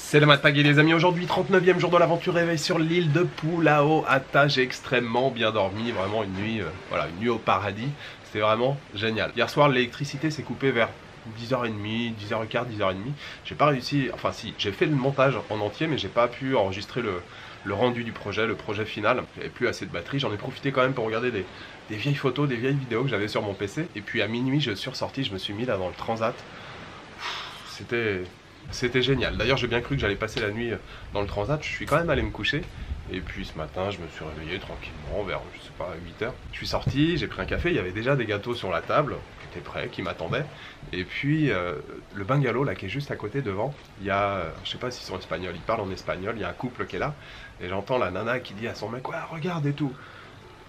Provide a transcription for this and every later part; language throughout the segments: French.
C'est le Matpagé les amis, aujourd'hui 39e jour de l'aventure, réveil sur l'île de Pulao Ata. J'ai extrêmement bien dormi, vraiment une nuit, voilà, une nuit au paradis, c'était vraiment génial. Hier soir l'électricité s'est coupée vers 10h30, 10h15, 10h30. J'ai pas réussi, enfin si, j'ai fait le montage en entier mais j'ai pas pu enregistrer le rendu du projet, le projet final. J'avais plus assez de batterie, j'en ai profité quand même pour regarder des vieilles photos, des vieilles vidéos que j'avais sur mon PC. Et puis à minuit je suis ressorti, je me suis mis là dans le transat. C'était génial. D'ailleurs, j'ai bien cru que j'allais passer la nuit dans le transat. Je suis quand même allé me coucher. Et puis ce matin, je me suis réveillé tranquillement vers, je sais pas, 8h. Je suis sorti, j'ai pris un café. Il y avait déjà des gâteaux sur la table qui étaient prêts, qui m'attendaient. Et puis le bungalow là qui est juste à côté devant, il y a, je sais pas s'ils sont espagnols, ils parlent en espagnol. Il y a un couple qui est là. Et j'entends la nana qui dit à son mec, ouais, regarde et tout.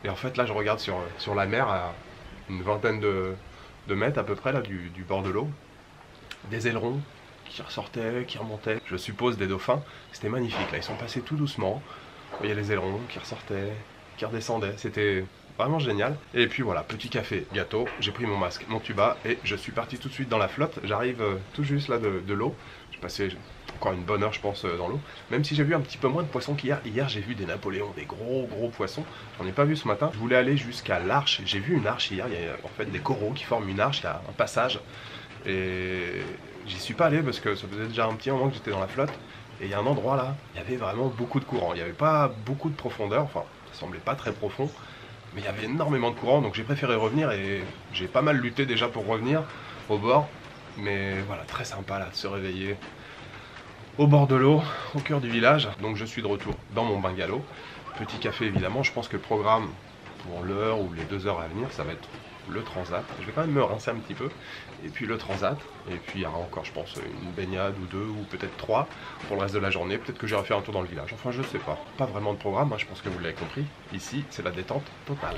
Et en fait, là, je regarde sur la mer à une vingtaine de mètres à peu près là du bord de l'eau. Des ailerons qui ressortaient, qui remontaient, je suppose des dauphins. C'était magnifique, là ils sont passés tout doucement. Il y a les ailerons qui ressortaient, qui redescendaient, c'était vraiment génial. Et puis voilà, petit café, gâteau, j'ai pris mon masque, mon tuba et je suis parti tout de suite dans la flotte. J'arrive tout juste là de l'eau, j'ai passé encore une bonne heure je pense dans l'eau. Même si j'ai vu un petit peu moins de poissons qu'hier. Hier j'ai vu des napoléons, des gros poissons. J'en ai pas vu ce matin. Je voulais aller jusqu'à l'arche, j'ai vu une arche hier, il y a en fait des coraux qui forment une arche, il y a un passage. Et j'y suis pas allé parce que ça faisait déjà un petit moment que j'étais dans la flotte. Et il y a un endroit là, il y avait vraiment beaucoup de courant. Il n'y avait pas beaucoup de profondeur, enfin ça semblait pas très profond. Mais il y avait énormément de courant, donc j'ai préféré revenir et j'ai pas mal lutté déjà pour revenir au bord. Mais voilà, très sympa là de se réveiller au bord de l'eau, au cœur du village. Donc je suis de retour dans mon bungalow. Petit café évidemment, je pense que le programme pour l'heure ou les 2 heures à venir, ça va être le transat. Je vais quand même me rincer un petit peu. Et puis le transat. Et puis il y aura encore, je pense, une baignade ou 2 ou peut-être 3 pour le reste de la journée. Peut-être que j'irai faire un tour dans le village. Enfin, je sais pas. Pas vraiment de programme, hein, je pense que vous l'avez compris. Ici, c'est la détente totale.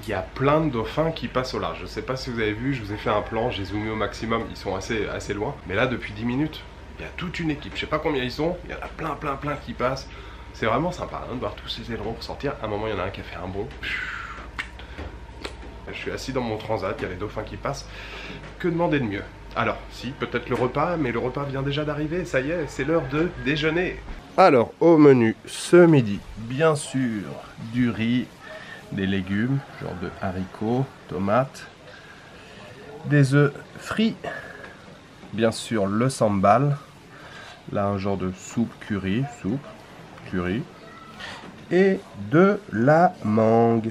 Il y a plein de dauphins qui passent au large. Je sais pas si vous avez vu, je vous ai fait un plan, j'ai zoomé au maximum, ils sont assez loin. Mais là, depuis 10 minutes, il y a toute une équipe. Je sais pas combien ils sont, il y en a plein qui passent. C'est vraiment sympa hein, de voir tous ces ailerons ressortir. À un moment, il y en a un qui a fait un bond. Je suis assis dans mon transat, il y a les dauphins qui passent. Que demander de mieux? Alors, si, peut-être le repas, mais le repas vient déjà d'arriver. Ça y est, c'est l'heure de déjeuner. Alors, au menu, ce midi, bien sûr, du riz, des légumes, genre de haricots, tomates, des œufs frits, bien sûr le sambal, là un genre de soupe curry, et de la mangue.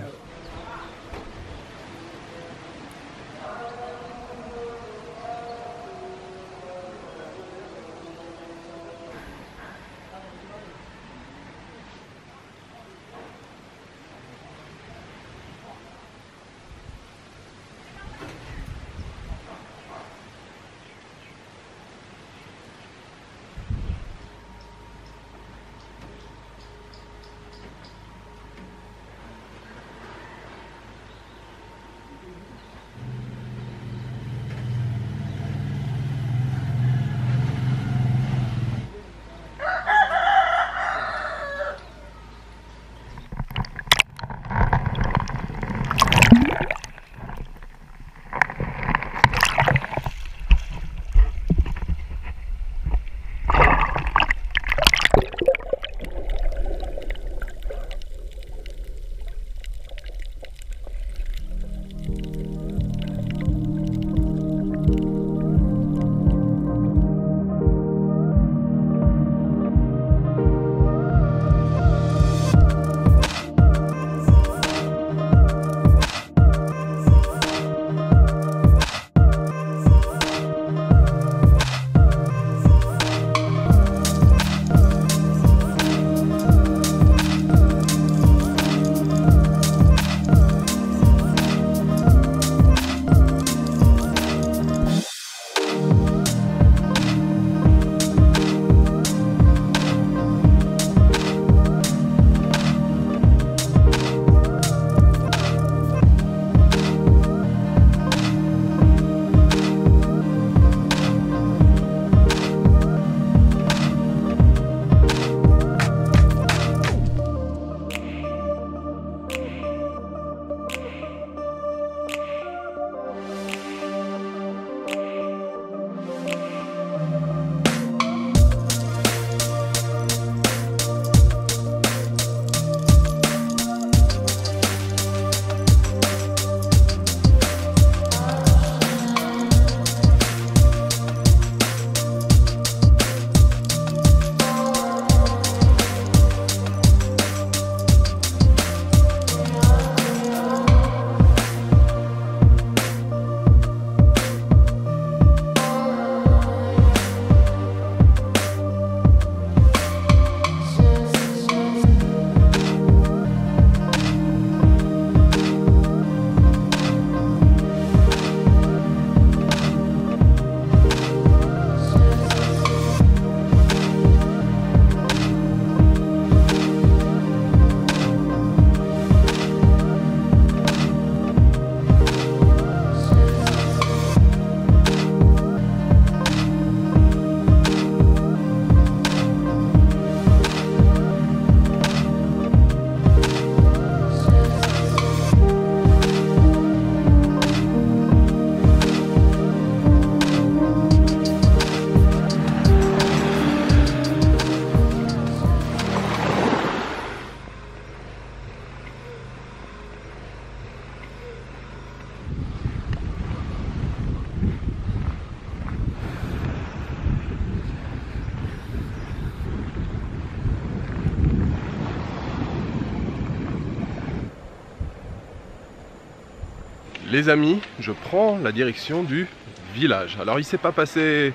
Les amis, je prends la direction du village. Alors il s'est pas passé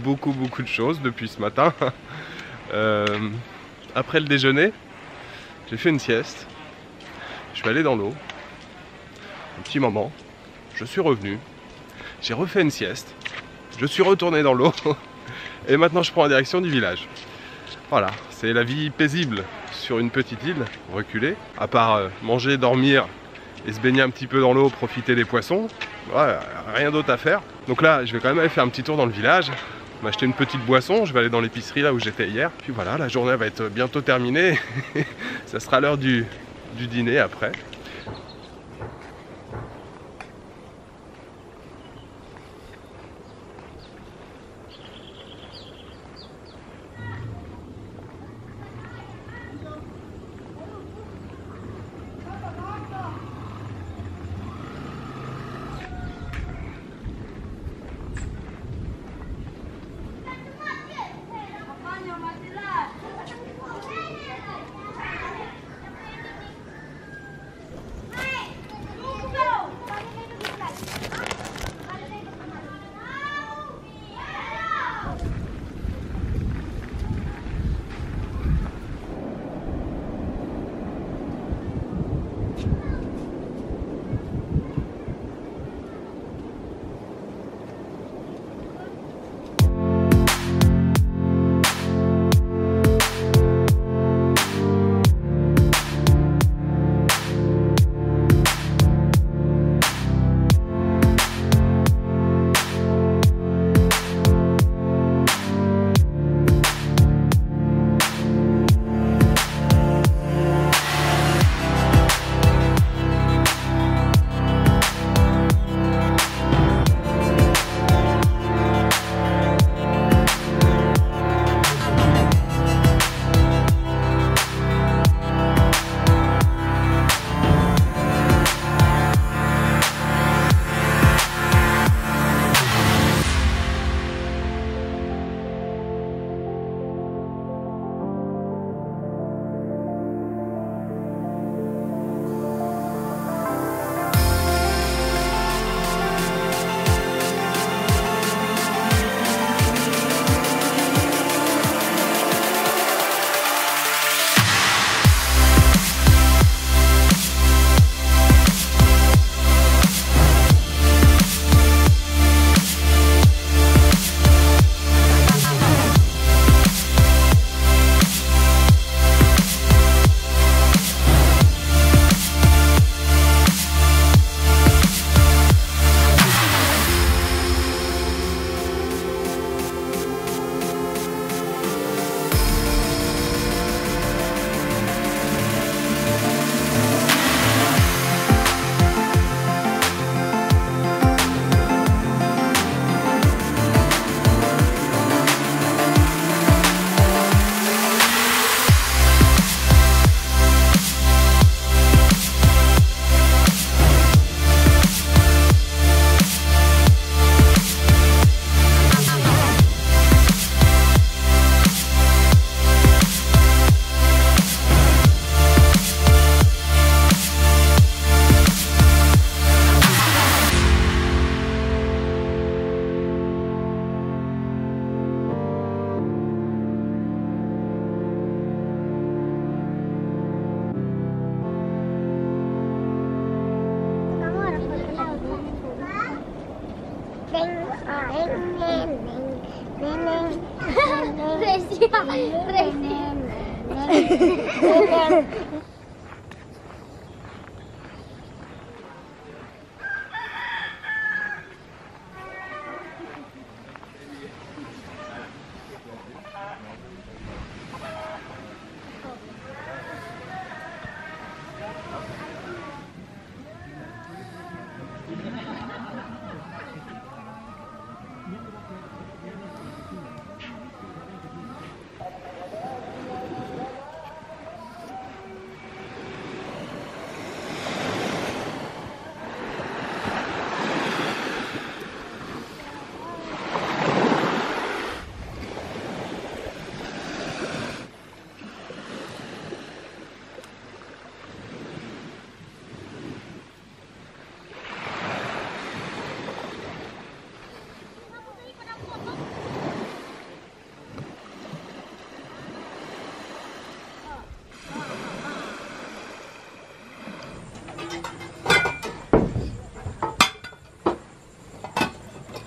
beaucoup de choses depuis ce matin. Après le déjeuner, j'ai fait une sieste. Je suis allé dans l'eau. Un petit moment. Je suis revenu. J'ai refait une sieste. Je suis retourné dans l'eau. Et maintenant je prends la direction du village. Voilà, c'est la vie paisible sur une petite île reculée. À part manger, dormir et se baigner un petit peu dans l'eau, profiter des poissons. Ouais, rien d'autre à faire. Donc là, je vais quand même aller faire un petit tour dans le village. M'acheter une petite boisson. Je vais aller dans l'épicerie là où j'étais hier. Puis voilà, la journée va être bientôt terminée. Ça sera l'heure du dîner après.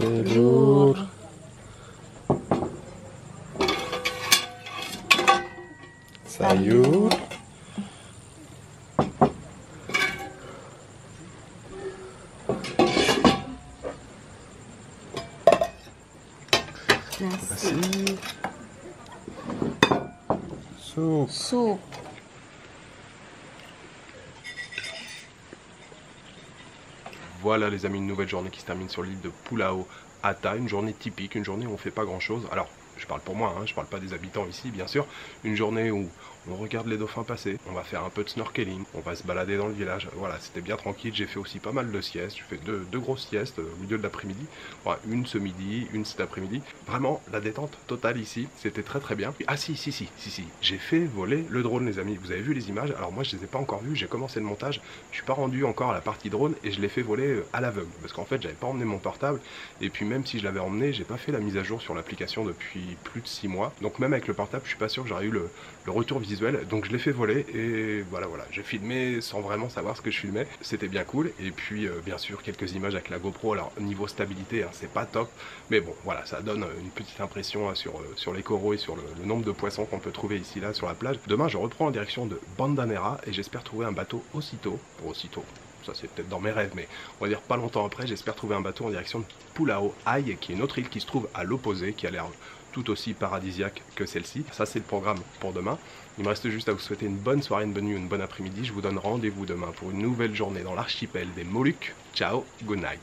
Sayur. Sayur. Nasi. Soup. Soup. Voilà les amis, une nouvelle journée qui se termine sur l'île de Pulau Ata, une journée typique, une journée où on fait pas grand chose. Alors, je parle pour moi, hein, je parle pas des habitants ici bien sûr, une journée où on regarde les dauphins passer, on va faire un peu de snorkeling, on va se balader dans le village, voilà, c'était bien tranquille, j'ai fait aussi pas mal de siestes, j'ai fait deux grosses siestes au milieu de l'après-midi, voilà, une ce midi, une cet après-midi, vraiment la détente totale ici, c'était très bien. Ah si, j'ai fait voler le drone les amis, vous avez vu les images, alors moi je les ai pas encore vues, j'ai commencé le montage, je suis pas rendu encore à la partie drone et je l'ai fait voler à l'aveugle, parce qu'en fait j'avais pas emmené mon portable, et puis même si je l'avais emmené, j'ai pas fait la mise à jour sur l'application depuis plus de 6 mois, donc même avec le portable je suis pas sûr que j'aurais eu le retour visuel, donc je l'ai fait voler et voilà, j'ai filmé sans vraiment savoir ce que je filmais, c'était bien cool, et puis bien sûr quelques images avec la GoPro, alors niveau stabilité hein, c'est pas top, mais bon voilà, ça donne une petite impression hein, sur les coraux et sur le nombre de poissons qu'on peut trouver ici là sur la plage. Demain je reprends en direction de Bandanera et j'espère trouver un bateau aussitôt, ça c'est peut-être dans mes rêves, mais on va dire pas longtemps après, j'espère trouver un bateau en direction de Pulau Ai, qui est une autre île qui se trouve à l'opposé, qui a l'air tout aussi paradisiaque que celle-ci. Ça c'est le programme pour demain. Il me reste juste à vous souhaiter une bonne soirée, une bonne nuit, une bonne après-midi. Je vous donne rendez-vous demain pour une nouvelle journée dans l'archipel des Moluques. Ciao, good night.